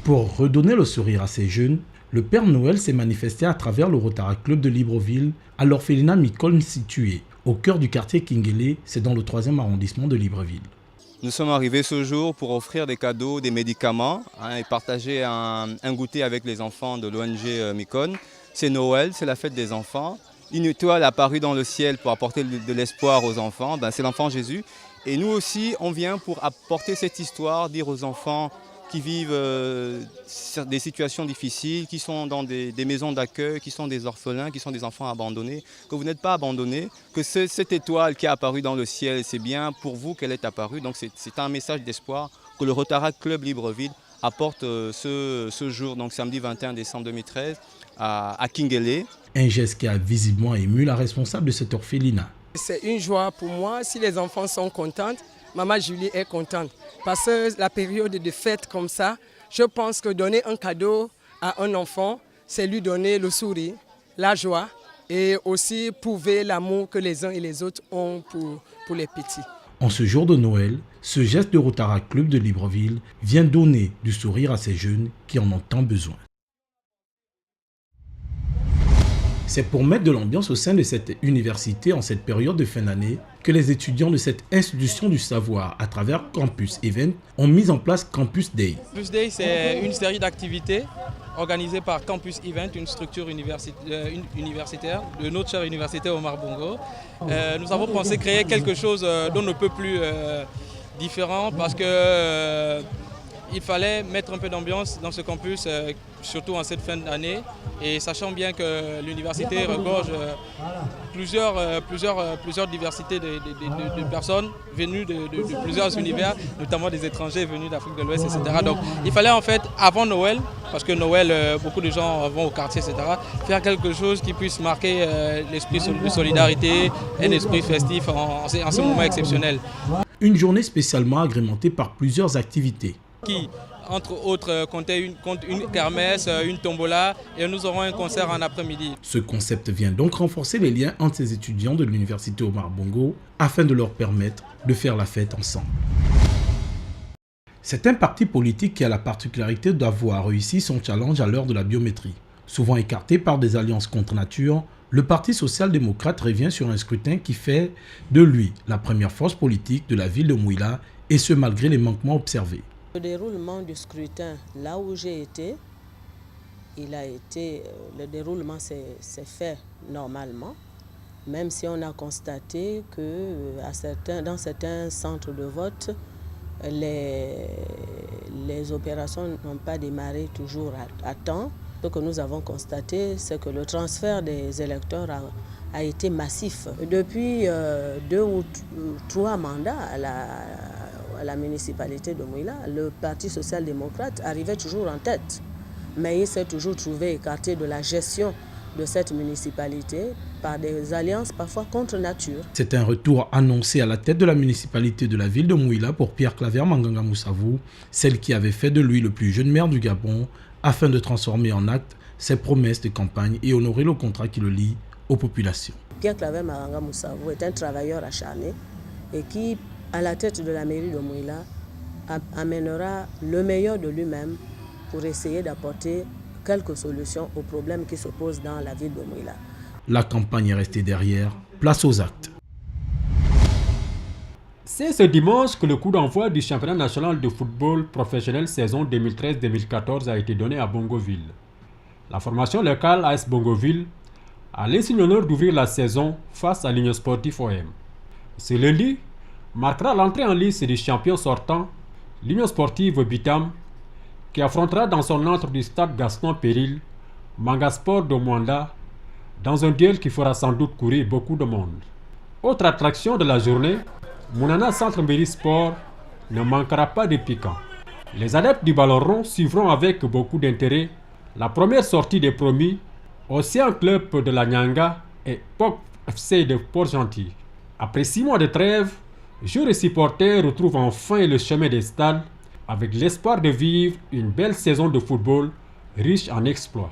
Pour redonner le sourire à ces jeunes, le Père Noël s'est manifesté à travers le Rotaract Club de Libreville à l'orphelinat Micone situé au cœur du quartier Kingele, c'est dans le 3e arrondissement de Libreville. Nous sommes arrivés ce jour pour offrir des cadeaux, des médicaments et partager un goûter avec les enfants de l'ONG Micone. C'est Noël, c'est la fête des enfants. Une étoile apparue dans le ciel pour apporter de l'espoir aux enfants, c'est l'enfant Jésus. Et nous aussi, on vient pour apporter cette histoire, dire aux enfants qui vivent des situations difficiles, qui sont dans des maisons d'accueil, qui sont des orphelins, qui sont des enfants abandonnés, que vous n'êtes pas abandonnés, que cette étoile qui est apparue dans le ciel, c'est bien pour vous qu'elle est apparue. Donc c'est un message d'espoir que le Rotaract Club Libreville apporte ce jour, donc samedi 21 décembre 2013, à Kingele. Un geste qui a visiblement ému la responsable de cet orphelinat. C'est une joie pour moi. Si les enfants sont contents, Maman Julie est contente. Parce que la période de fête comme ça, je pense que donner un cadeau à un enfant, c'est lui donner le sourire, la joie et aussi prouver l'amour que les uns et les autres ont pour les petits. En ce jour de Noël, ce geste de Rotaract Club de Libreville vient donner du sourire à ces jeunes qui en ont tant besoin. C'est pour mettre de l'ambiance au sein de cette université en cette période de fin d'année que les étudiants de cette institution du savoir à travers Campus Event ont mis en place Campus Day. Campus Day, c'est une série d'activités organisées par Campus Event, une structure universitaire de notre chère université Omar Bongo. Nous avons pensé créer quelque chose dont on ne peut plus différent parce que il fallait mettre un peu d'ambiance dans ce campus, surtout en cette fin d'année. Et sachant bien que l'université regorge plusieurs diversités de personnes venues de plusieurs univers, notamment des étrangers venus d'Afrique de l'Ouest, etc. Donc il fallait en fait, avant Noël, parce que Noël, beaucoup de gens vont au quartier, etc., faire quelque chose qui puisse marquer l'esprit de solidarité, un esprit festif en ce moment exceptionnel. Une journée spécialement agrémentée par plusieurs activités. Qui, entre autres, compte une kermesse, une tombola et nous aurons un concert en après-midi. Ce concept vient donc renforcer les liens entre ces étudiants de l'université Omar Bongo afin de leur permettre de faire la fête ensemble. C'est un parti politique qui a la particularité d'avoir réussi son challenge à l'heure de la biométrie. Souvent écarté par des alliances contre nature, le Parti social-démocrate revient sur un scrutin qui fait de lui la première force politique de la ville de Mouila et ce malgré les manquements observés. Le déroulement du scrutin, là où j'ai été, le déroulement s'est fait normalement, même si on a constaté que dans certains centres de vote, les opérations n'ont pas démarré toujours à temps. Ce que nous avons constaté, c'est que le transfert des électeurs a été massif. Depuis 2 ou 3 mandats à la municipalité de Mouila, le Parti social-démocrate arrivait toujours en tête. Mais il s'est toujours trouvé écarté de la gestion de cette municipalité par des alliances parfois contre nature. C'est un retour annoncé à la tête de la municipalité de la ville de Mouila pour Pierre Claver Manganga Moussavou, celle qui avait fait de lui le plus jeune maire du Gabon, afin de transformer en acte ses promesses de campagne et honorer le contrat qui le lie aux populations. Pierre Claver Manganga Moussavou est un travailleur acharné et qui, à la tête de la mairie de Mouila, amènera le meilleur de lui-même pour essayer d'apporter quelques solutions aux problèmes qui se posent dans la ville de Mouila. La campagne est restée derrière, place aux actes. C'est ce dimanche que le coup d'envoi du championnat national de football professionnel saison 2013-2014 a été donné à Bongoville. La formation locale AS Bongoville a laissé l'honneur d'ouvrir la saison face à l'Union Sportive OM. Ce lundi marquera l'entrée en lice du champion sortant, l'Union Sportive Bitam, qui affrontera dans son antre du stade Gaston Péril, Mangasport de Mwanda, dans un duel qui fera sans doute courir beaucoup de monde. Autre attraction de la journée, Mounana Centre Mairie Sport ne manquera pas de piquant. Les adeptes du ballon rond suivront avec beaucoup d'intérêt la première sortie des promis Océan Club de la Nyanga et Pop FC de Port-Gentil. Après 6 mois de trêve, joueurs et supporters retrouvent enfin le chemin des stades avec l'espoir de vivre une belle saison de football riche en exploits.